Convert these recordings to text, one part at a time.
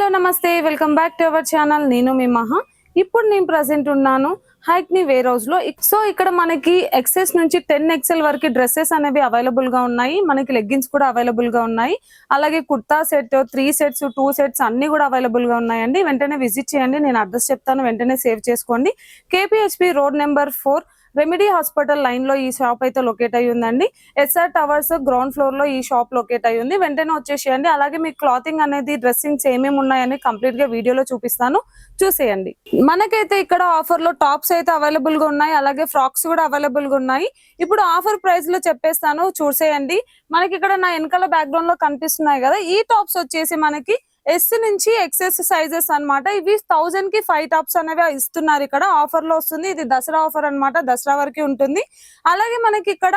Hello నమస్తే welcome back to our channel. నేను మీ మహా. ఇప్పుడు నేను ప్రెసెంట్ ఉన్నాను హైక్ని వేర్ హౌస్ లో. సో ఇక్కడ మనకి ఎక్సెస్ నుంచి 10XL వరకు డ్రెస్సెస్ అనేవి అవైలబుల్ గా ఉన్నాయి. మనకి లెగ్గిన్స్ కూడా అవైలబుల్ గా ఉన్నాయి. అలాగే కుర్తా సెట్ 3 సెట్స్ 2 సెట్స్ అన్ని కూడా అవైలబుల్ గా ఉన్నాయండి. వెంటనే విజిట్ చేయండి. నేను అడ్రస్ చెప్తాను, వెంటనే సేవ్ చేసుకోండి. KPHP road number 4 remedy hospital line లో ఈ షాప్ అయితే లొకేట్ అయ్యి ఉందండి. SR టవర్స్ గ్రౌండ్ ఫ్లోర్ లో ఈ షాప్ లొకేట్ అయ్యి ఉంది. వెంటనే వచ్చేసేయండి. అలాగే మీకు క్లాతింగ్ అనేది డ్రెస్సింగ్స్ ఏమేమి ఉన్నాయని కంప్లీట్ గా వీడియోలో చూపిస్తాను, చూసేయండి. మనకైతే ఇక్కడ ఆఫర్ లో టాప్స్ అయితే అవైలబుల్ గా ఉన్నాయి, అలాగే ఫ్రాక్స్ కూడా అవైలబుల్ గా ఉన్నాయి. ఇప్పుడు ఆఫర్ ప్రైస్ లో చెప్పేస్తాను, చూసేయండి. మనకి ఇక్కడ నా వెనకాల బ్యాక్గ్రౌండ్ లో కనిపిస్తున్నాయి కదా, ఈ టాప్స్ వచ్చేసి మనకి S నుంచి XS సైజెస్ అన్నమాట. ఇవి 1000 కి 5 టాప్స్ అనేవి ఇస్తున్నారు. ఇక్కడ ఆఫర్ లో వస్తుంది. ఇది దసరా ఆఫర్ అన్నమాట, దసరా వరకు ఉంటుంది. అలాగే మనకి ఇక్కడ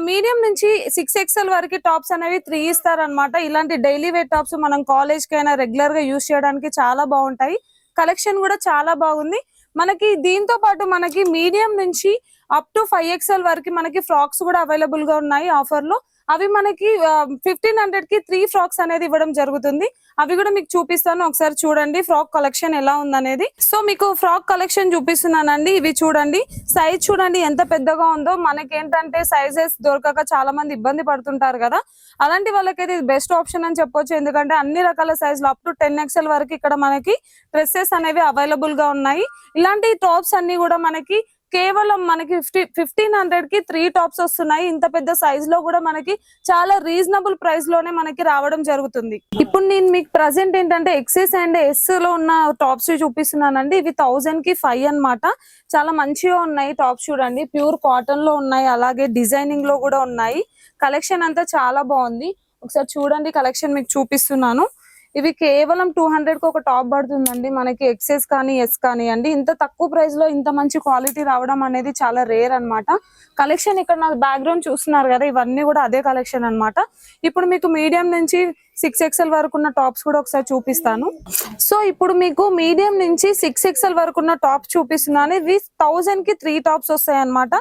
మీడియం నుంచి 6XL వరకు టాప్స్ అనేవి 3 ఇస్తారనమాట. ఇలాంటి డైలీ వేర్ టాప్స్ మనం కాలేజ్ కి అయినా రెగ్యులర్ గా యూజ్ చేయడానికి చాలా బాగుంటాయి. కలెక్షన్ కూడా చాలా బాగుంది. మనకి దీంతో పాటు మనకి మీడియం నుంచి అప్ టు 5XL వరకు మనకి ఫ్రాక్స్ కూడా అవైలబుల్ గా ఉన్నాయి ఆఫర్ లో. అవి మనకి 1500 కి 3 ఫ్రాక్స్ అనేది ఇవ్వడం జరుగుతుంది. అవి కూడా మీకు చూపిస్తాను, ఒకసారి చూడండి ఫ్రాక్ కలెక్షన్ ఎలా ఉందనేది. సో మీకు ఫ్రాక్ కలెక్షన్ చూపిస్తున్నానండి. ఇవి చూడండి, సైజ్ చూడండి ఎంత పెద్దగా ఉందో. మనకి ఏంటంటే సైజెస్ దొరకక చాలా మంది ఇబ్బంది పడుతుంటారు కదా, అలాంటి వాళ్ళకైతే ఇది బెస్ట్ ఆప్షన్ అని చెప్పొచ్చు. ఎందుకంటే అన్ని రకాల సైజులు అప్ టు 10XL వరకు ఇక్కడ మనకి డ్రెస్సెస్ అనేవి అవైలబుల్ గా ఉన్నాయి. ఇలాంటి టాప్స్ అన్ని కూడా మనకి కేవలం మనకి 1500 కి 3 టాప్స్ వస్తున్నాయి. ఇంత పెద్ద సైజ్ లో కూడా మనకి చాలా రీజనబుల్ ప్రైస్ లోనే మనకి రావడం జరుగుతుంది. ఇప్పుడు నేను మీకు ప్రెసెంట్ ఏంటంటే XS అండ్ S లో ఉన్న టాప్స్ చూపిస్తున్నానండి. ఇవి 1000 కి 5 అన్నమాట. చాలా మంచిగా ఉన్నాయి టాప్స్, చూడండి ప్యూర్ కాటన్ లో ఉన్నాయి, అలాగే డిజైనింగ్ లో కూడా ఉన్నాయి. కలెక్షన్ అంతా చాలా బాగుంది. ఒకసారి చూడండి, కలెక్షన్ మీకు చూపిస్తున్నాను. ఇవి కేవలం 200 కి ఒక టాప్ పడుతుందండి. మనకి XS కానీ S కానీ అండి. ఇంత తక్కువ ప్రైస్ లో ఇంత మంచి క్వాలిటీ రావడం అనేది చాలా రేర్ అన్నమాట. కలెక్షన్ ఇక్కడ నాకు బ్యాక్గ్రౌండ్ చూస్తున్నారు కదా, ఇవన్నీ కూడా అదే కలెక్షన్ అన్నమాట. ఇప్పుడు మీకు మీడియం నుంచి 6XL వరకు ఉన్న టాప్స్ కూడా ఒకసారి చూపిస్తాను. సో ఇప్పుడు మీకు మీడియం నుంచి 6XL వరకు ఉన్న టాప్స్ చూపిస్తున్నాను. ఇవి 1000 కి 3 టాప్స్ వస్తాయి అన్నమాట.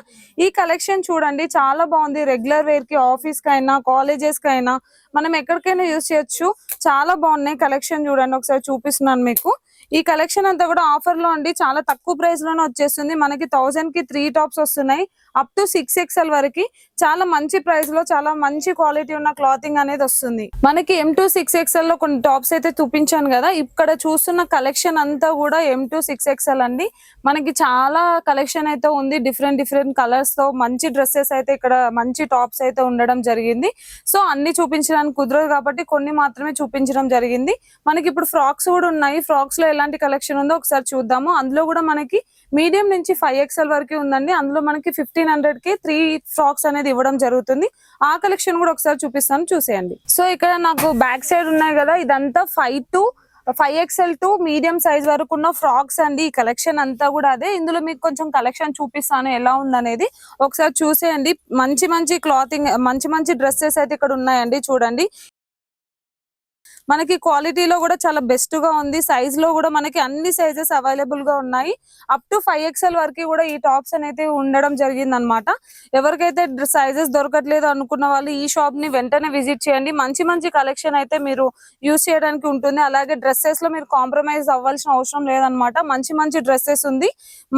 ఈ కలెక్షన్ చూడండి చాలా బాగుంది. రెగ్యులర్ వేర్ కి, ఆఫీస్ కి అయినా, కాలేజెస్ కి అయినా, మనం ఎక్కడికైనా యూజ్ చేయొచ్చు. చాలా బాగున్నాయి. కలెక్షన్ చూడండి, ఒకసారి చూపిస్తున్నాను మీకు. ఈ కలెక్షన్ అంతా కూడా ఆఫర్ లో అండి, చాలా తక్కువ ప్రైస్ లోనే వచ్చేస్తుంది. మనకి 1000 కి 3 టాప్స్ వస్తున్నాయి అప్ టు 6XL వరకు. చాలా మంచి ప్రైస్ లో చాలా మంచి క్వాలిటీ ఉన్న క్లాతింగ్ అనేది వస్తుంది. మనకి M to 6XL లో కొన్ని టాప్స్ అయితే చూపించాను కదా, ఇక్కడ చూస్తున్న కలెక్షన్ అంతా కూడా M to 6XL అండి. మనకి చాలా కలెక్షన్ అయితే ఉంది, డిఫరెంట్ కలర్స్ తో మంచి డ్రెస్సెస్ అయితే ఇక్కడ మంచి టాప్స్ అయితే ఉండడం జరిగింది. సో అన్ని చూపించడానికి కుదరదు కాబట్టి కొన్ని మాత్రమే చూపించడం జరిగింది. మనకి ఇప్పుడు ఫ్రాక్స్ కూడా ఉన్నాయి. ఫ్రాక్స్ లో ఎలాంటి కలెక్షన్ ఉందో ఒకసారి చూద్దాము. అందులో కూడా మనకి మీడియం నుంచి 5XL వరకు ఉందండి. అందులో మనకి 1500 కి 3 ఫ్రాక్స్ అనేది ఇవ్వడం జరుగుతుంది. ఆ కలెక్షన్ కూడా ఒకసారి చూపిస్తాను, చూసేయండి. సో ఇక్కడ నాకు బ్యాక్ సైడ్ ఉన్నాయి కదా, ఇదంతా 5XL టు మీడియం సైజ్ వరకు ఉన్న ఫ్రాక్స్ అండి. ఈ కలెక్షన్ అంతా కూడా అదే. ఇందులో మీకు కొంచెం కలెక్షన్ చూపిస్తాను ఎలా ఉందనేది, ఒకసారి చూసేయండి. మంచి క్లాతింగ్, మంచి డ్రెస్సెస్ అయితే ఇక్కడ ఉన్నాయండి. చూడండి మనకి క్వాలిటీలో కూడా చాలా బెస్ట్ గా ఉంది. సైజ్ లో కూడా మనకి అన్ని సైజెస్ అవైలబుల్ గా ఉన్నాయి. అప్ టు 5XL వరకు కూడా ఈ టాప్స్ అనేది ఉండడం జరిగింది అనమాట. ఎవరికైతే సైజెస్ దొరకట్లేదు అనుకున్న వాళ్ళు ఈ షాప్ ని వెంటనే విజిట్ చేయండి. మంచి కలెక్షన్ అయితే మీరు యూజ్ చేయడానికి ఉంటుంది. అలాగే డ్రెస్సెస్ లో మీరు కాంప్రమైజ్ అవ్వాల్సిన అవసరం లేదనమాట. మంచి డ్రెస్సెస్ ఉంది.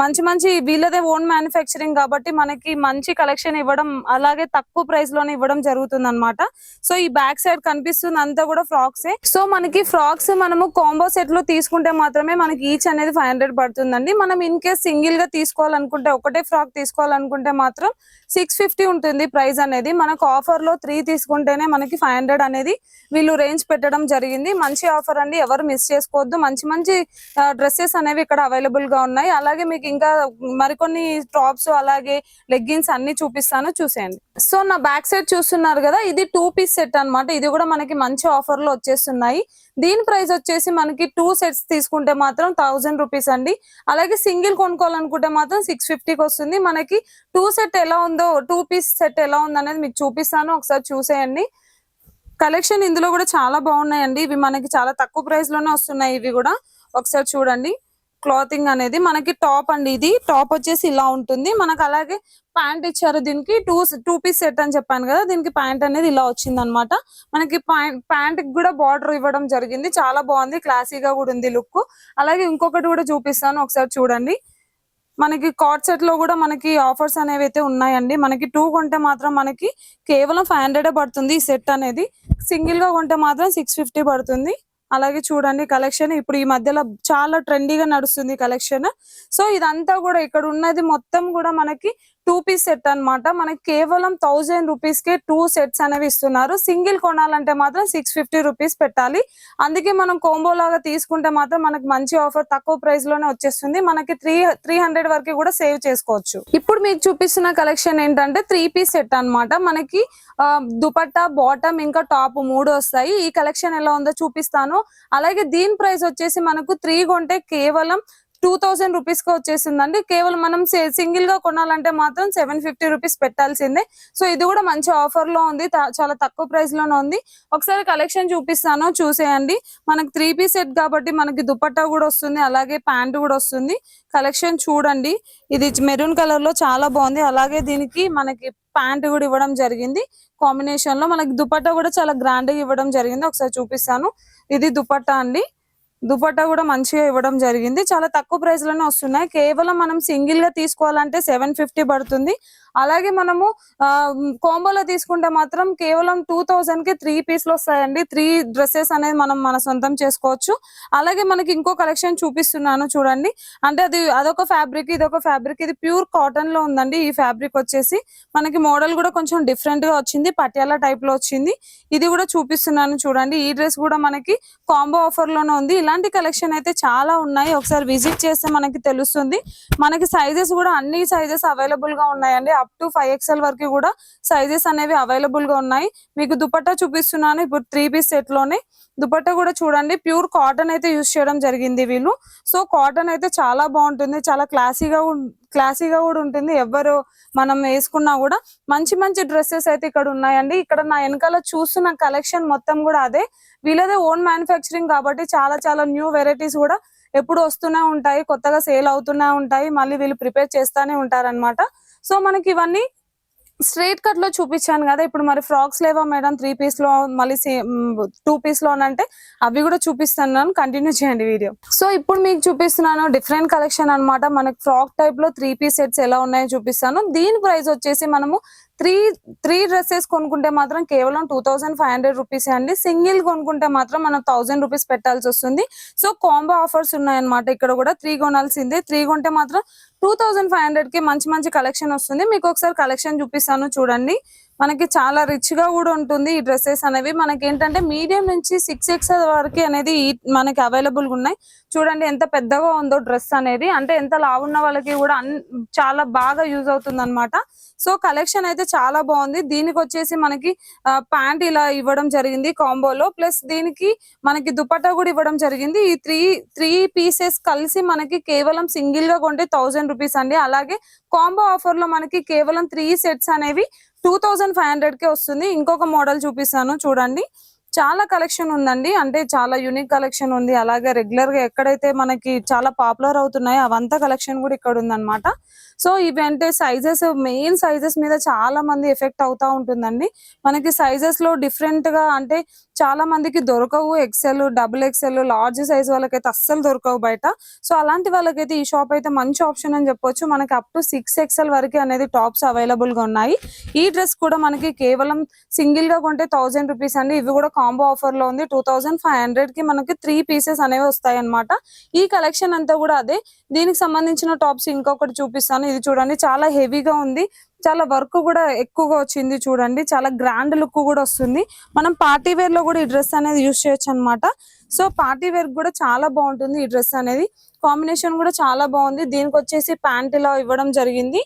మంచి వీళ్ళదే ఓన్ మ్యానుఫ్యాక్చరింగ్ కాబట్టి మనకి మంచి కలెక్షన్ ఇవ్వడం, అలాగే తక్కువ ప్రైస్ లోనే ఇవ్వడం జరుగుతుంది అనమాట. సో ఈ బ్యాక్ సైడ్ కనిపిస్తుంది అంతా కూడా ఫ్రాక్సే. సో మనకి ఫ్రాక్స్ మనము కాంబో సెట్ లో తీసుకుంటే మాత్రమే మనకి ఈచ్ అనేది 500 పడుతుందండి. మనం ఇన్ కేస్ సింగిల్ గా తీసుకోవాలనుకుంటే, ఒకటే ఫ్రాక్ తీసుకోవాలనుకుంటే మాత్రం 650 ఉంటుంది ప్రైస్ అనేది. మనకు ఆఫర్ లో 3 తీసుకుంటేనే మనకి 500 అనేది వీళ్ళు రేంజ్ పెట్టడం జరిగింది. మంచి ఆఫర్ అండి, ఎవరు మిస్ చేసుకోవద్దు. మంచి డ్రెస్సెస్ అనేవి ఇక్కడ అవైలబుల్ గా ఉన్నాయి. అలాగే మీకు ఇంకా మరికొన్ని టాప్స్ అలాగే లెగ్గిన్స్ అన్ని చూపిస్తాను, చూసేయండి. సో నా బ్యాక్ సైడ్ చూస్తున్నారు కదా, ఇది 2 పీస్ సెట్ అన్నమాట. ఇది కూడా మనకి మంచి ఆఫర్ లో వచ్చేస్తున్నాయి. దీని ప్రైస్ వచ్చేసి మనకి 2 సెట్స్ తీసుకుంటే మాత్రం 1000 రూపీస్ అండి. అలాగే సింగిల్ కొనుక్కోవాలనుకుంటే మాత్రం 650కి వస్తుంది. మనకి 2 సెట్ ఎలా ఉందో, 2 పీస్ సెట్ ఎలా ఉందనేది మీకు చూపిస్తాను, ఒకసారి చూసేయండి. కలెక్షన్ ఇందులో కూడా చాలా బాగున్నాయండి. ఇవి మనకి చాలా తక్కువ ప్రైస్ లోనే వస్తున్నాయి. ఇవి కూడా ఒకసారి చూడండి. క్లాతింగ్ అనేది మనకి టాప్ అండి. ఇది టాప్ వచ్చేసి ఇలా ఉంటుంది మనకు. అలాగే ప్యాంట్ ఇచ్చారు. దీనికి టూ పీస్ సెట్ అని చెప్పాను కదా, దీనికి ప్యాంట్ అనేది ఇలా వచ్చింది అనమాట. మనకి ప్యాంట్ కి కూడా బార్డర్ ఇవ్వడం జరిగింది. చాలా బాగుంది, క్లాసీగా కూడా ఉంది లుక్. అలాగే ఇంకొకటి కూడా చూపిస్తాను, ఒకసారి చూడండి. మనకి కార్డ్ సెట్ లో కూడా మనకి ఆఫర్స్ అనేవి అయితే ఉన్నాయండి. మనకి 2 కొంటే మాత్రం మనకి కేవలం 500 పడుతుంది ఈ సెట్ అనేది. సింగిల్ గా కొంటే మాత్రం 650 పడుతుంది. అలాగే చూడండి కలెక్షన్ ఇప్పుడు ఈ మధ్యలో చాలా ట్రెండీగా నడుస్తుంది కలెక్షన్. సో ఇదంతా కూడా ఇక్కడ ఉన్నది మొత్తం కూడా మనకి 2 పీస్ సెట్ అన్నమాట. మనకి కేవలం 1000 రూపీస్ కే 2 సెట్స్ అనేవి ఇస్తున్నారు. సింగిల్ కొనాలంటే మాత్రం 650 రూపీస్ పెట్టాలి. అందుకే మనం కోంబో లాగా తీసుకుంటే మాత్రం మనకి మంచి ఆఫర్ తక్కువ ప్రైస్ లోనే వచ్చేస్తుంది. మనకి 300 వరకు కూడా సేవ్ చేసుకోవచ్చు. ఇప్పుడు మీకు చూపిస్తున్న కలెక్షన్ ఏంటంటే 3 పీస్ సెట్ అన్నమాట. మనకి దుపట్టా, బాటమ్ ఇంకా టాప్ 3 వస్తాయి. ఈ కలెక్షన్ ఎలా ఉందో చూపిస్తాను. అలాగే దీని ప్రైస్ వచ్చేసి మనకు 3 కొంటే కేవలం 2000 రూపీస్ కి వచ్చేసిందండి. కేవలం మనం సింగిల్ గా కొనాలంటే మాత్రం 750 రూపీస్ పెట్టాల్సిందే. సో ఇది కూడా మంచి ఆఫర్ లో ఉంది, చాలా తక్కువ ప్రైస్ లోనే ఉంది. ఒకసారి కలెక్షన్ చూపిస్తాను, చూసేయండి. మనకి 3 పీస్ సెట్ కాబట్టి మనకి దుపట్టా కూడా వస్తుంది, అలాగే ప్యాంట్ కూడా వస్తుంది. కలెక్షన్ చూడండి, ఇది మెరూన్ కలర్ లో చాలా బాగుంది. అలాగే దీనికి మనకి ప్యాంట్ కూడా ఇవ్వడం జరిగింది కాంబినేషన్ లో. మనకి దుపట్టా కూడా చాలా గ్రాండ్ గా ఇవ్వడం జరిగింది. ఒకసారి చూపిస్తాను, ఇది దుపట్టా అండి. దుపట్టా కూడా మంచిగా ఇవ్వడం జరిగింది. చాలా తక్కువ ప్రైస్ లోనే వస్తున్నాయి. కేవలం మనం సింగిల్ గా తీసుకోవాలంటే 750 పడుతుంది. అలాగే మనము కాంబోలో తీసుకుంటే మాత్రం కేవలం 2000 కి 3 పీస్లు వస్తాయండి. 3 డ్రెస్సెస్ అనేది మనం మన సొంతం చేసుకోవచ్చు. అలాగే మనకి ఇంకో కలెక్షన్ చూపిస్తున్నాను చూడండి. అంటే అదొక ఫ్యాబ్రిక్, ఇదొక ఫ్యాబ్రిక్. ఇది ప్యూర్ కాటన్ లో ఉందండి. ఈ ఫ్యాబ్రిక్ వచ్చేసి మనకి మోడల్ కూడా కొంచెం డిఫరెంట్ గా వచ్చింది, పటియాలా టైప్ లో వచ్చింది. ఇది కూడా చూపిస్తున్నాను చూడండి. ఈ డ్రెస్ కూడా మనకి కాంబో ఆఫర్ లోనే ఉంది. ఇలాంటి కలెక్షన్ అయితే చాలా ఉన్నాయి, ఒకసారి విజిట్ చేస్తే మనకి తెలుస్తుంది. మనకి సైజెస్ కూడా అన్ని సైజెస్ అవైలబుల్ గా ఉన్నాయండి. అప్ టు 5XL వరకు కూడా సైజెస్ అనేవి అవైలబుల్ గా ఉన్నాయి. మీకు దుపట్టా చూపిస్తున్నాను ఇప్పుడు 3 పీస్ సెట్ లోనే. దుపట్టా కూడా చూడండి, ప్యూర్ కాటన్ అయితే యూజ్ చేయడం జరిగింది వీళ్ళు. సో కాటన్ అయితే చాలా బాగుంటుంది, చాలా క్లాసీగా కూడా ఉంటుంది. ఎవరు మనం వేసుకున్నా కూడా మంచి మంచి డ్రెస్సెస్ అయితే ఇక్కడ ఉన్నాయండి. ఇక్కడ నా వెనకాల చూస్తున్న కలెక్షన్ మొత్తం కూడా అదే. వీళ్ళదే ఓన్ మ్యానుఫ్యాక్చరింగ్ కాబట్టి చాలా చాలా న్యూ వెరైటీస్ కూడా ఎప్పుడు వస్తూనే ఉంటాయి, కొత్తగా సేల్ అవుతూనే ఉంటాయి. మళ్ళీ వీళ్ళు ప్రిపేర్ చేస్తూనే ఉంటారన్నమాట. సో మనకి ఇవన్నీ స్ట్రైట్ కట్ లో చూపించాను కదా. ఇప్పుడు మరి ఫ్రాక్స్ లేవా మేడం 3 పీస్ లో, మళ్ళీ 2 పీస్ లో అంటే అవి కూడా చూపిస్తున్నాను, కంటిన్యూ చేయండి వీడియో. సో ఇప్పుడు మీకు చూపిస్తున్నాను డిఫరెంట్ కలెక్షన్ అన్నమాట. మనకి ఫ్రాక్ టైప్ లో 3 పీస్ సెట్స్ ఎలా ఉన్నాయో చూపిస్తాను. దీని ప్రైస్ వచ్చేసి మనము త్రీ డ్రెస్సెస్ కొనుక్కుంటే మాత్రం కేవలం 2500 రూపీస్ అండి. సింగిల్ కొనుక్కుంటే మాత్రం మనం 1000 రూపీస్ పెట్టాల్సి వస్తుంది. సో కాంబో ఆఫర్స్ ఉన్నాయన్నమాట. ఇక్కడ కూడా 3 కొనాల్సిందే. 3 కొంటే మాత్రం 2500 కి మంచి మంచి కలెక్షన్ వస్తుంది. మీకు ఒకసారి కలెక్షన్ చూపిస్తాను చూడండి. మనకి చాలా రిచ్ గా కూడా ఉంటుంది ఈ డ్రెస్సెస్ అనేవి. మనకి ఏంటంటే మీడియం నుంచి 6XL వరకు అనేది మనకి అవైలబుల్ గా ఉన్నాయి. చూడండి ఎంత పెద్దగా ఉందో డ్రెస్ అనేది. అంటే ఎంత లావున్న వాళ్ళకి కూడా చాలా బాగా యూజ్ అవుతుంది అనమాట. సో కలెక్షన్ అయితే చాలా బాగుంది. దీనికి వచ్చేసి మనకి ప్యాంట్ ఇలా ఇవ్వడం జరిగింది కాంబోలో, ప్లస్ దీనికి మనకి దుపట్టా కూడా ఇవ్వడం జరిగింది. ఈ త్రీ పీసెస్ కలిసి మనకి కేవలం సింగిల్ గా కొంటే 1000 రూపీస్ అండి. అలాగే కాంబో ఆఫర్ లో మనకి కేవలం 3 సెట్స్ అనేవి 2500 కే వస్తుంది. ఇంకొక మోడల్ చూపిస్తాను చూడండి. చాలా కలెక్షన్ ఉందండి, అంటే చాలా యూనిక్ కలెక్షన్ ఉంది. అలాగే రెగ్యులర్ గా ఎక్కడైతే మనకి చాలా పాపులర్ అవుతున్నాయో అవంతా కలెక్షన్ కూడా ఇక్కడ ఉందన్నమాట. సో ఇవి అంటే సైజెస్, మెయిన్ సైజెస్ మీద చాలా మంది ఎఫెక్ట్ అవుతా ఉంటుందండి. మనకి సైజెస్ లో డిఫరెంట్ గా అంటే చాలా మందికి దొరకవు. XL, XXL, లార్జ్ సైజ్ వాళ్ళకైతే అస్సలు దొరకవు బయట. సో అలాంటి వాళ్ళకైతే ఈ షాప్ అయితే మంచి ఆప్షన్ అని చెప్పొచ్చు. మనకి అప్ టు 6XL వరకు అనేది టాప్స్ అవైలబుల్ గా ఉన్నాయి. ఈ డ్రెస్ కూడా మనకి కేవలం సింగిల్ గా కొంటే 1000 రూపీస్ అండి. ఇవి కూడా కాంబో ఆఫర్ లో ఉంది. 2500 కి మనకి 3 పీసెస్ అనేవి వస్తాయి అన్నమాట. ఈ కలెక్షన్ అంతా కూడా అదే. దీనికి సంబంధించిన టాప్స్ ఇంకొకటి చూపిస్తాను. ఇది చూడండి, చాలా హెవీగా ఉంది, చాలా వర్క్ కూడా ఎక్కువగా వచ్చింది. చూడండి చాలా గ్రాండ్ లుక్ కూడా వస్తుంది. మనం పార్టీ వేర్ లో కూడా ఈ డ్రెస్ అనేది యూజ్ చేయొచ్చు అనమాట. సో పార్టీ వేర్ కూడా చాలా బాగుంటుంది ఈ డ్రెస్ అనేది. కాంబినేషన్ కూడా చాలా బాగుంది. దీనికి వచ్చేసి ప్యాంట్ ఇలా ఇవ్వడం జరిగింది.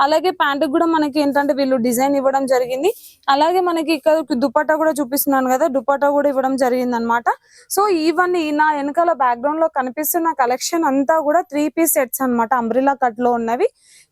అలాగే ప్యాంట్ కూడా మనకి ఏంటంటే వీళ్ళు డిజైన్ ఇవ్వడం జరిగింది. అలాగే మనకి ఇక్కడ దుపట్టా కూడా చూపిస్తున్నాను కదా, దుపట్టా కూడా ఇవ్వడం జరిగింది అనమాట. సో ఇవన్నీ నా వెనకాల బ్యాక్గ్రౌండ్ లో కనిపిస్తున్న కలెక్షన్ అంతా కూడా 3 పీస్ సెట్స్ అనమాట, అంబ్రిల్లా కట్ లో ఉన్నవి.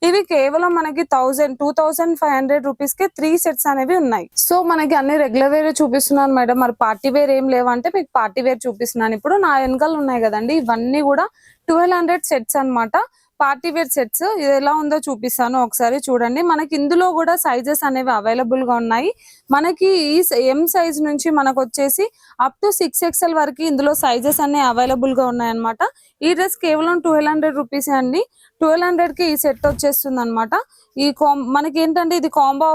ఇవి కేవలం మనకి 2500 రూపీస్ కి 3 సెట్స్ అనేవి ఉన్నాయి. సో మనకి అన్ని రెగ్యులర్ వేర్ చూపిస్తున్నాను మేడం, మరి పార్టీ వేర్ ఏం లేవంటే మీకు పార్టీ వేర్ చూపిస్తున్నాను. ఇప్పుడు నా వెనకాల ఉన్నాయి కదండి, ఇవన్నీ కూడా 1200 సెట్స్ అన్నమాట. Party wear sets. ఇది ఎలా ఉందో చూపిస్తాను ఒకసారి చూడండి. మనకి ఇందులో కూడా సైజెస్ అనేవి అవైలబుల్ గా ఉన్నాయి. మనకి ఈ ఎం సైజ్ నుంచి మనకు వచ్చేసి అప్ టు 6XL వరకు ఇందులో సైజెస్ అన్ని అవైలబుల్ గా ఉన్నాయి అన్నమాట. ఈ డ్రెస్ కేవలం 1200 రూపీస్ అండి. 1200 కి ఈ సెట్ వచ్చేస్తుంది అనమాట. మనకి ఏంటంటే ఇది కాంబో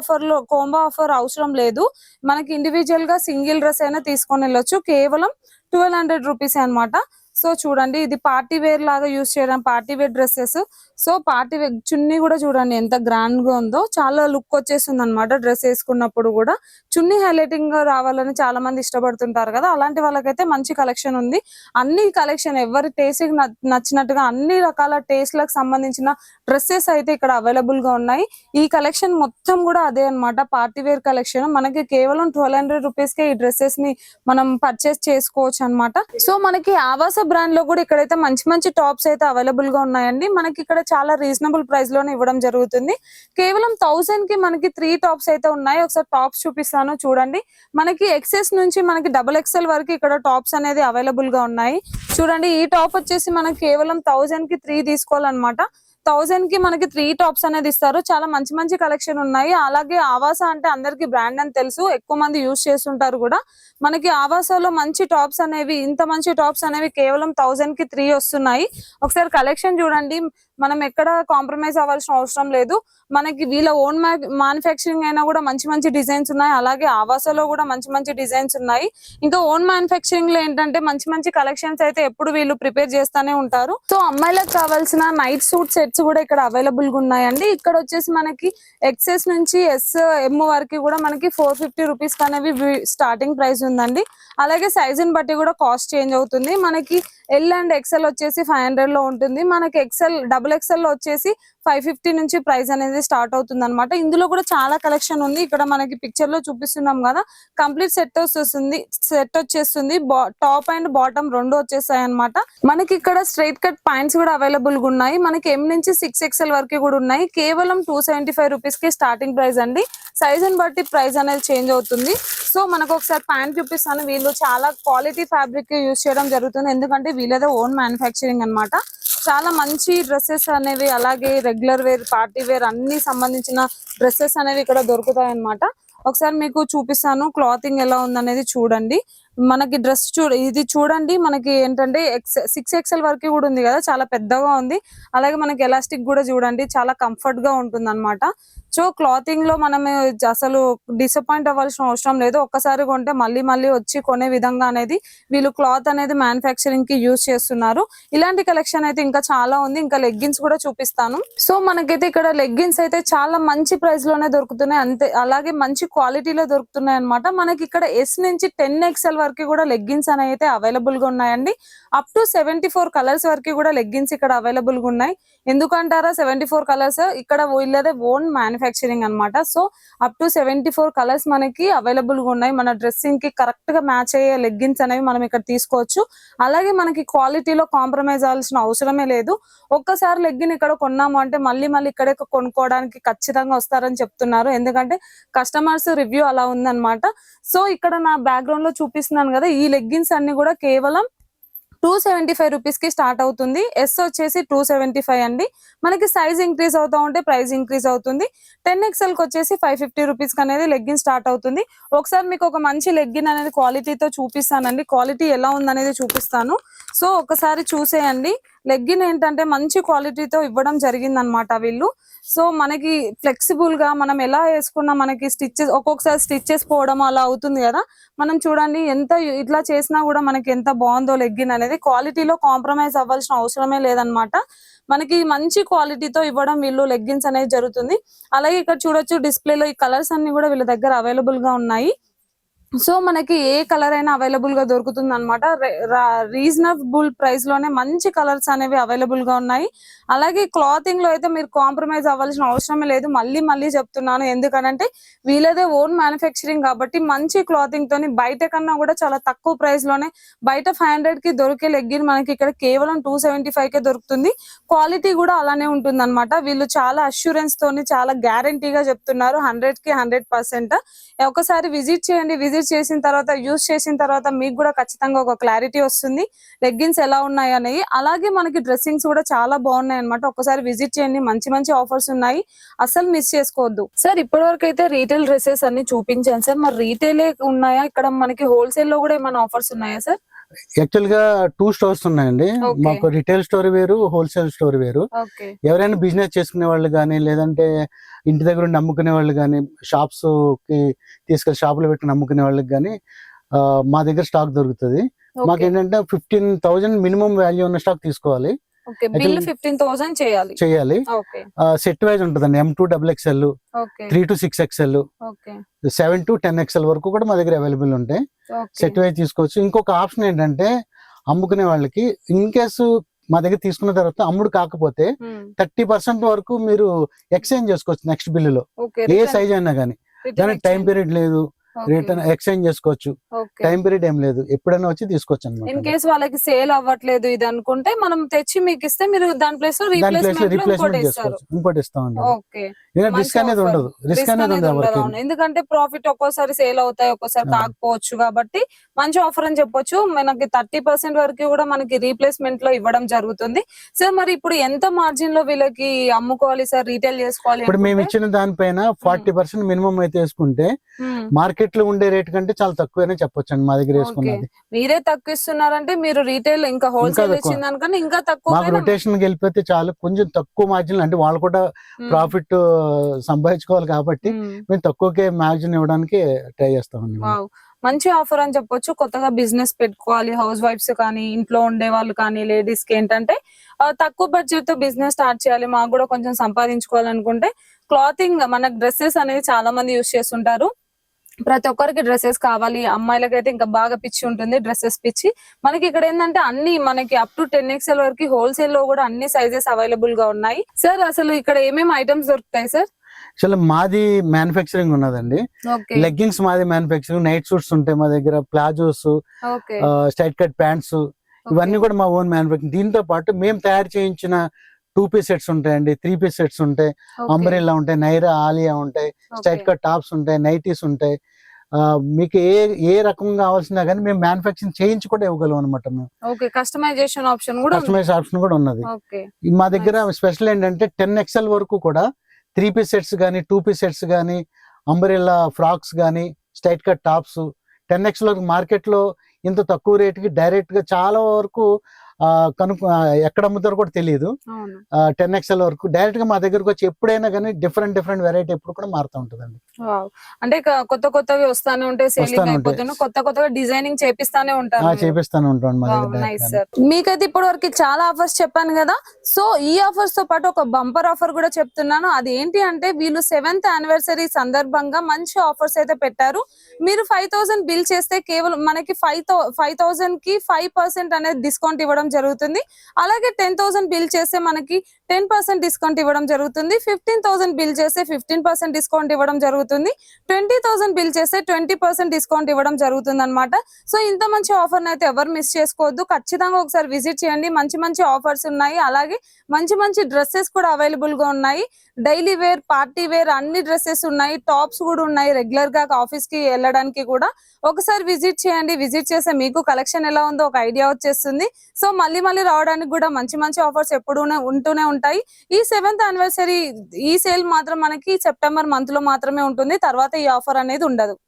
ఆఫర్ అవసరం లేదు. మనకి ఇండివిజువల్ గా సింగిల్ డ్రెస్ అయినా తీసుకొని వెళ్ళొచ్చు. కేవలం 1200 రూపీస్ అన్నమాట. సో చూడండి, ఇది పార్టీ వేర్ లాగా యూజ్ చేయడం, party wear dresses. So party wear చున్నీ కూడా చూడండి ఎంత గ్రాండ్ గా ఉందో, చాలా లుక్ వచ్చేస్తుంది అనమాట. డ్రెస్ వేసుకున్నప్పుడు కూడా చున్నీ హైలైటింగ్ గా రావాలని చాలా మంది ఇష్టపడుతుంటారు కదా, అలాంటి వాళ్ళకైతే మంచి కలెక్షన్ ఉంది. అన్ని కలెక్షన్ ఎవరి టేస్ట్ నచ్చినట్టుగా అన్ని రకాల టేస్ట్ లకు సంబంధించిన డ్రెస్సెస్ అయితే ఇక్కడ అవైలబుల్ గా ఉన్నాయి. ఈ కలెక్షన్ మొత్తం కూడా అదే అన్నమాట, పార్టీ వేర్ కలెక్షన్. మనకి కేవలం 1200 రూపీస్ కే ఈ డ్రెస్సెస్ ని మనం పర్చేస్ చేసుకోవచ్చు అన్నమాట. సో మనకి ఆవాస బ్రాండ్ లో కూడా ఇక్కడైతే మంచి మంచి టాప్స్ అయితే అవైలబుల్ గా ఉన్నాయండి. మనకి ఇక్కడ చాలా రీజనబుల్ ప్రైస్ లోనే ఇవ్వడం జరుగుతుంది. కేవలం 1000 కి మనకి 3 టాప్స్ అయితే ఉన్నాయి. ఒకసారి టాప్స్ చూపిస్తాను చూడండి. మనకి ఎక్సెస్ నుంచి మనకి XXL వరకు ఇక్కడ టాప్స్ అనేది అవైలబుల్ గా ఉన్నాయి. చూడండి, ఈ టాప్ వచ్చేసి మనకి కేవలం 1000 కి 3 తీసుకోవాలన్నమాట. 1000 కి మనకి 3 టాప్స్ అనేది ఇస్తారు. చాలా మంచి మంచి కలెక్షన్ ఉన్నాయి. అలాగే ఆవాస అంటే అందరికి బ్రాండ్ అని తెలుసు, ఎక్కువ మంది యూజ్ చేస్తుంటారు కూడా. మనకి ఆవాసలో మంచి టాప్స్ అనేవి, ఇంత మంచి టాప్స్ అనేవి కేవలం 1000 కి 3 వస్తున్నాయి. ఒకసారి కలెక్షన్ చూడండి. మనం ఎక్కడ కాంప్రమైజ్ అవ్వాల్సిన అవసరం లేదు. మనకి వీళ్ళ ఓన్ మ్యానుఫ్యాక్చరింగ్ అయినా కూడా మంచి మంచి డిజైన్స్ ఉన్నాయి. అలాగే ఆవాసలో కూడా మంచి మంచి డిజైన్స్ ఉన్నాయి. ఇంకా ఓన్ మ్యానుఫ్యాక్చరింగ్ లో ఏంటంటే మంచి మంచి కలెక్షన్స్ అయితే ఎప్పుడు వీళ్ళు ప్రిపేర్ చేస్తానే ఉంటారు. సో అమ్మాయిలకు కావాల్సిన నైట్ సూట్ సెట్స్ కూడా ఇక్కడ అవైలబుల్ గా ఉన్నాయండి. ఇక్కడ వచ్చేసి మనకి XS నుంచి SM వరకు కూడా మనకి 450 రూపీస్ అనేవి స్టార్టింగ్ ప్రైస్ ఉందండి. అలాగే సైజ్ ని బట్టి కూడా కాస్ట్ చేంజ్ అవుతుంది. మనకి L అండ్ XL వచ్చేసి 500 లో ఉంటుంది. మనకి XXL లో వచ్చేసి 550 నుంచి ప్రైస్ అనేది స్టార్ట్ అవుతుంది అనమాట. ఇందులో కూడా చాలా కలెక్షన్ ఉంది. ఇక్కడ మనకి పిక్చర్ లో చూపిస్తున్నాం కదా, కంప్లీట్ సెట్ వచ్చేస్తుంది. టాప్ అండ్ బాటమ్ రెండు వచ్చేసాయి అనమాట. మనకి ఇక్కడ స్ట్రైట్ కట్ పాయింట్స్ కూడా అవైలబుల్ గా ఉన్నాయి. మనకి M నుంచి 6XL వరకు కూడా ఉన్నాయి. కేవలం 275 రూపీస్ కి స్టార్టింగ్ ప్రైస్ అండి. సైజ్ ని బట్టి ప్రైస్ అనేది చేంజ్ అవుతుంది. సో మనకు ఒకసారి ప్యాంట్ చూపిస్తాను. వీళ్ళు చాలా క్వాలిటీ ఫ్యాబ్రిక్ యూజ్ చేయడం జరుగుతుంది, ఎందుకంటే వీళ్ళదే ఓన్ మ్యానుఫ్యాక్చరింగ్ అన్నమాట. చాలా మంచి డ్రెస్సెస్ అనేవి, అలాగే రెగ్యులర్ వేర్, పార్టీ వేర్ అన్ని సంబంధించిన డ్రెస్సెస్ అనేవి ఇక్కడ దొరుకుతాయి అన్నమాట. ఒకసారి మీకు చూపిస్తాను క్లాతింగ్ ఎలా ఉందనేది చూడండి. మనకి డ్రెస్ ఇది చూడండి. మనకి ఏంటంటే 6XL వరకు కూడా ఉంది కదా, చాలా పెద్దగా ఉంది. అలాగే మనకి ఎలాస్టిక్ కూడా చూడండి, చాలా కంఫర్ట్ గా ఉంటుంది అనమాట. సో క్లాతింగ్ లో మనం అసలు డిసప్పాయింట్ అవ్వాల్సిన అవసరం లేదు. ఒక్కసారి కొంటే మళ్ళీ మళ్ళీ వచ్చి కొనే విధంగా అనేది వీళ్ళు క్లాత్ అనేది మ్యానుఫ్యాక్చరింగ్ కి యూజ్ చేస్తున్నారు. ఇలాంటి కలెక్షన్ అయితే ఇంకా చాలా ఉంది. ఇంకా లెగ్గిన్స్ కూడా చూపిస్తాను. సో మనకైతే ఇక్కడ లెగ్గిన్స్ అయితే చాలా మంచి ప్రైస్ లోనే దొరుకుతున్నాయి, అంతే అలాగే మంచి క్వాలిటీలో దొరుకుతున్నాయి అనమాట. మనకి ఇక్కడ S నుంచి 10XL వరకు కూడా లెగ్గిన్స్ అనేవి అయితే అవైలబుల్ గా ఉన్నాయండి. అప్ టు 74 కలర్స్ వరకు కూడా లెగ్గిన్స్ ఇక్కడ అవైలబుల్ గా ఉన్నాయి. ఎందుకంటారా 74 కలర్స్? ఇక్కడ వీళ్ళదే ఓన్ మ్యానుఫ్యాక్చరింగ్ అనమాట. సో అప్ టు 74 కలర్స్ మనకి అవైలబుల్ గా ఉన్నాయి. మన డ్రెస్సింగ్ కి కరెక్ట్ గా మ్యాచ్ అయ్యే లెగ్గిన్స్ అనేవి మనం ఇక్కడ తీసుకోవచ్చు. అలాగే మనకి క్వాలిటీలో కాంప్రమైజ్ అవ్వాల్సిన అవసరమే లేదు. ఒక్కసారి లెగ్గిన్ ఇక్కడ కొన్నాము అంటే మళ్ళీ మళ్ళీ ఇక్కడే కొనుక్కోవడానికి ఖచ్చితంగా వస్తారని చెప్తున్నారు, ఎందుకంటే కస్టమర్స్ రివ్యూ అలా ఉందన్నమాట. సో ఇక్కడ నా బ్యాక్గ్రౌండ్ లో చూపిస్తున్నాను కదా, ఈ లెగ్గిన్స్ అన్ని కూడా కేవలం 275 రూపీస్ కి స్టార్ట్ అవుతుంది. S వచ్చేసి 275 అండి. మనకి సైజ్ ఇంక్రీజ్ అవుతా ఉంటే ప్రైస్ ఇంక్రీజ్ అవుతుంది. 10XL కి వచ్చేసి 550 రూపీస్ కి అనేది లెగ్గిన్ స్టార్ట్ అవుతుంది. ఒకసారి మీకు ఒక మంచి లెగ్గిన్ అనేది క్వాలిటీతో చూపిస్తానండి. క్వాలిటీ ఎలా ఉందనేది చూపిస్తాను. సో ఒకసారి చూసేయండి. లెగ్గిన్ ఏంటంటే మంచి క్వాలిటీతో ఇవ్వడం జరిగింది అనమాట వీళ్ళు. సో మనకి ఫ్లెక్సిబుల్ గా మనం ఎలా వేసుకున్నా మనకి స్టిచ్చెస్ ఒక్కొక్కసారి స్టిచ్చెస్ పోవడం అలా అవుతుంది కదా, మనం చూడండి ఎంత ఇట్లా చేసినా కూడా మనకి ఎంత బాగుందో లెగ్గిన్ అనేది. క్వాలిటీలో కాంప్రమైజ్ అవ్వాల్సిన అవసరమే లేదనమాట. మనకి మంచి క్వాలిటీతో ఇవ్వడం వీళ్ళు లెగ్గిన్స్ అనేది జరుగుతుంది. అలాగే ఇక్కడ చూడొచ్చు డిస్ప్లేలో ఈ కలర్స్ అన్ని కూడా వీళ్ళ దగ్గర అవైలబుల్ గా ఉన్నాయి. సో మనకి ఏ కలర్ అయినా అవైలబుల్ గా దొరుకుతుంది అనమాట. రీజనబుల్ ప్రైస్ లోనే మంచి కలర్స్ అనేవి అవైలబుల్ గా ఉన్నాయి. అలాగే క్లాతింగ్ లో అయితే మీరు కాంప్రమైజ్ అవ్వాల్సిన అవసరమే లేదు. మళ్ళీ మళ్ళీ చెప్తున్నాను, ఎందుకనంటే వీళ్ళదే ఓన్ మ్యానుఫ్యాక్చరింగ్ కాబట్టి మంచి క్లాతింగ్ తోని బయట కన్నా కూడా చాలా తక్కువ ప్రైస్ లోనే, బయట 500 కి దొరికే లెగ్గిన్ మనకి ఇక్కడ కేవలం 275 కే దొరుకుతుంది. క్వాలిటీ కూడా అలానే ఉంటుంది అనమాట. వీళ్ళు చాలా అష్యూరెన్స్ తోని చాలా గ్యారంటీగా చెప్తున్నారు, 100 కి 100%. ఒకసారి విజిట్ చేయండి. విజిట్ చేసిన తర్వాత, యూజ్ చేసిన తర్వాత మీకు కూడా ఖచ్చితంగా ఒక క్లారిటీ వస్తుంది లెగ్గిన్స్ ఎలా ఉన్నాయి అనేవి. అలాగే మనకి డ్రెస్సింగ్స్ కూడా చాలా బాగున్నాయి అనమాట. ఒకసారి విజిట్ చేయండి, మంచి మంచి ఆఫర్స్ ఉన్నాయి, అస్సలు మిస్ చేసుకోవద్దు. సార్ ఇప్పటి వరకు అయితే రీటైల్ డ్రెస్సెస్ అన్ని చూపించాను సార్, మరి రీటైలే ఉన్నాయా ఇక్కడ మనకి హోల్సేల్ లో కూడా ఏమైనా ఆఫర్స్ ఉన్నాయా సార్? యాక్చువల్ గా 2 స్టోర్స్ ఉన్నాయండి. మాకు రిటైల్ స్టోర్ వేరు, హోల్సేల్ స్టోర్ వేరు. ఎవరైనా బిజినెస్ చేసుకునే వాళ్ళు కానీ, లేదంటే ఇంటి దగ్గర ఉండి అమ్ముకునే వాళ్ళు కానీ, షాప్స్ కి తీసుకెళ్లి షాపులో పెట్టి అమ్ముకునే వాళ్ళకి కానీ మా దగ్గర స్టాక్ దొరుకుతుంది. మాకు ఏంటంటే 15,000 మినిమం వాల్యూ ఉన్న స్టాక్ తీసుకోవాలి. 15,000 చేయాలి. సెట్ వైజ్ ఉంటుందండి. M2 XXL, 3 to 6 XL, 7 to 10 XL వరకు కూడా మా దగ్గర అవైలబుల్ ఉంటాయి. సెట్ వైజ్ తీసుకోవచ్చు. ఇంకొక ఆప్షన్ ఏంటంటే అమ్ముకునే వాళ్ళకి ఇన్ కేసు మా దగ్గర తీసుకున్న తర్వాత అమ్ముడు కాకపోతే 30% వరకు మీరు ఎక్స్చేంజ్ చేసుకోవచ్చు నెక్స్ట్ బిల్లులో, ఏ సైజ్ అయినా కానీ. దానికి టైం పీరియడ్ లేదు, రిటర్న్ ఎక్స్చేంజ్ చేసుకోవచ్చు, టైం పీరియడ్ ఏం లేదు, ఎప్పుడైనా వచ్చి తీసుకోవచ్చు అన్నమాట. ఇన్ కేసు వాళ్ళకి సేల్ అవ్వట్లేదు ఇది అనుకుంటే మనం తెచ్చి మీకు ఇస్తే మీరు దాని ప్లేస్ లో రీప్లేస్మెంట్ చేసుకోవచ్చు, ఇంకోటి ఇస్తామండి. రిస్క్ అనేది ఉండదు, రిస్క్ అనేది ఉండదు. ఎందుకంటే ప్రాఫిట్ ఒక్కోసారి సేల్ అవుతాయి, ఒక్కోసారి కాకపోవచ్చు, కాబట్టి మంచి ఆఫర్ అని చెప్పొచ్చు. మనకి 30% వరకు కూడా మనకి రీప్లేస్మెంట్ లో ఇవ్వడం జరుగుతుంది. సార్ మరి ఇప్పుడు ఎంత మార్జిన్ లో వీళ్ళకి అమ్ముకోవాలి సార్, రీటైల్ చేసుకోవాలి? ఇప్పుడు మేము ఇచ్చిన దానిపైన 40% మినిమం అయితే వేసుకుంటే మార్కెట్ లో ఉండే రేట్ కంటే చాలా తక్కువనే చెప్పొచ్చు అండి. మా దగ్గర వేసుకున్నది మీరే తక్కువ ఇస్తున్నారంటే మీరు రీటైల్ ఇంకా హోల్సేల్ ఇచ్చిన దానికన్నా ఇంకా తక్కువ. మాకు రొటేషన్ వెళ్ళిపోతే చాలు, కొంచెం తక్కువ మార్జిన్, అంటే వాళ్ళు కూడా ప్రాఫిట్ సంపాదించుకోవాలి కాబట్టి మేము తక్కువకే మార్జిన్ ఇవ్వడానికి ట్రై చేస్తామండి. మంచి ఆఫర్ అని చెప్పొచ్చు. కొత్తగా బిజినెస్ పెట్టుకోవాలి హౌస్ వైఫ్స్ కానీ, ఇంట్లో ఉండే వాళ్ళు కానీ, లేడీస్ కి ఏంటంటే తక్కువ బడ్జెట్ తో బిజినెస్ స్టార్ట్ చేయాలి, మాకు కూడా కొంచెం సంపాదించుకోవాలనుకుంటే క్లాతింగ్ మన డ్రెస్సెస్ అనేది చాలా మంది యూజ్ చేస్తుంటారు. ప్రతి ఒక్కరికి డ్రెస్సెస్ కావాలి, అమ్మాయిలకైతే ఇంకా బాగా పిచ్చి ఉంటుంది డ్రెస్సెస్ పిచ్చి. మనకి ఇక్కడ ఏంటంటే అన్ని మనకి అప్ టు 10 XL వరకు హోల్సేల్ లో కూడా అన్ని సైజెస్ అవైలబుల్ గా ఉన్నాయి. సార్ అసలు ఇక్కడ ఏమేమి ఐటమ్స్ దొరుకుతాయి సార్? అసలు మాది మ్యానుఫ్యాక్చరింగ్ ఉన్నదండి. లెగ్గింగ్స్ మాది మ్యానుఫ్యాక్చరింగ్, నైట్ సూట్స్ ఉంటాయి మా దగ్గర, ప్లాజోస్, స్ట్రైట్ కట్ ప్యాంట్స్, ఇవన్నీ కూడా మా ఓన్ మ్యానుఫ్యాక్చరింగ్. దీంతో పాటు మేము తయారు చేయించిన 2 పీస్ సెట్స్ ఉంటాయండి, 3 పీస్ సెట్స్ ఉంటాయి, అంబ్రెల్లా ఉంటాయి, నైరా, ఆలియా ఉంటాయి, స్ట్రైట్ కట్ టాప్స్ ఉంటాయి, నైటీస్ ఉంటాయి. మీకు ఏ రకం కావాల్సినా కానీ మేము మ్యానుఫ్యాక్చరింగ్ చేయించి కూడా ఇవ్వగలం అనమాట. మేము కస్టమైజేషన్ ఆప్షన్ కూడా ఉన్నది. మా దగ్గర స్పెషల్ ఏంటంటే 10 XL వరకు కూడా 3 పీస్ సెట్స్ కానీ, 2 పీస్ సెట్స్ కానీ, అంబ్రెల్లా ఫ్రాక్స్ కానీ, స్ట్రైట్ కట్ టాప్స్ 10 XL వరకు మార్కెట్ లో ఇంత తక్కువ రేటుకి డైరెక్ట్ గా చాలా వరకు ఎక్కడ అమ్ముతారో కూడా తెలియదు. 10 XL వరకు డైరెక్ట్ గా మా దగ్గరకు వచ్చి ఎప్పుడైనా కానీ డిఫరెంట్ వెరైటీ ఎప్పుడు కూడా మారుతూ ఉంటుందండి. అంటే కొత్త కొత్తవి వస్తానే ఉంటాయి, సేలింగ్ అయిపోతున్నా, కొత్త కొత్తగా డిజైనింగ్ చేపిస్తానే ఉంటాం. మీకైతే ఇప్పటి వరకు చాలా ఆఫర్స్ చెప్పాను కదా. సో ఈ ఆఫర్స్ తో పాటు ఒక బంపర్ ఆఫర్ కూడా చెప్తున్నాను. అది ఏంటి అంటే వీళ్ళు 7th యానివర్సరీ సందర్భంగా మంచి ఆఫర్స్ అయితే పెట్టారు. మీరు 5,000 బిల్ చేస్తే కేవలం మనకి 5,000 కి 5% అనేది డిస్కౌంట్ ఇవ్వడం జరుగుతుంది. అలాగే 10,000 బిల్ చేస్తే మనకి 10% డిస్కౌంట్ ఇవ్వడం జరుగుతుంది. 15,000 బిల్ చేస్తే 15% డిస్కౌంట్ ఇవ్వడం జరుగుతుంది. 20,000 బిల్ చేస్తే 20% డిస్కౌంట్ ఇవ్వడం జరుగుతుంది అనమాట. సో ఇంత మంచి ఆఫర్ అయితే ఎవరు మిస్ చేసుకోవద్దు, ఖచ్చితంగా ఒకసారి విజిట్ చేయండి. మంచి మంచి ఆఫర్స్ ఉన్నాయి, అలాగే మంచి మంచి డ్రెస్సెస్ కూడా అవైలబుల్ గా ఉన్నాయి. డైలీ వేర్, పార్టీ వేర్ అన్ని డ్రెస్సెస్ ఉన్నాయి, టాప్స్ కూడా ఉన్నాయి, రెగ్యులర్ గా ఆఫీస్ కి వెళ్ళడానికి కూడా. ఒకసారి విజిట్ చేయండి. విజిట్ చేస్తే మీకు కలెక్షన్ ఎలా ఉందో ఒక ఐడియా వచ్చేస్తుంది. సో మళ్ళీ రావడానికి కూడా మంచి మంచి ఆఫర్స్ ఎప్పుడు ఉంటూనే ఉంటాయి. ఈ 7th యానివర్సరీ ఈ సేల్ మాత్రం మనకి సెప్టెంబర్ మంత్ లో మాత్రమే ఉంటుంది, తర్వాత ఈ ఆఫర్ అనేది ఉండదు.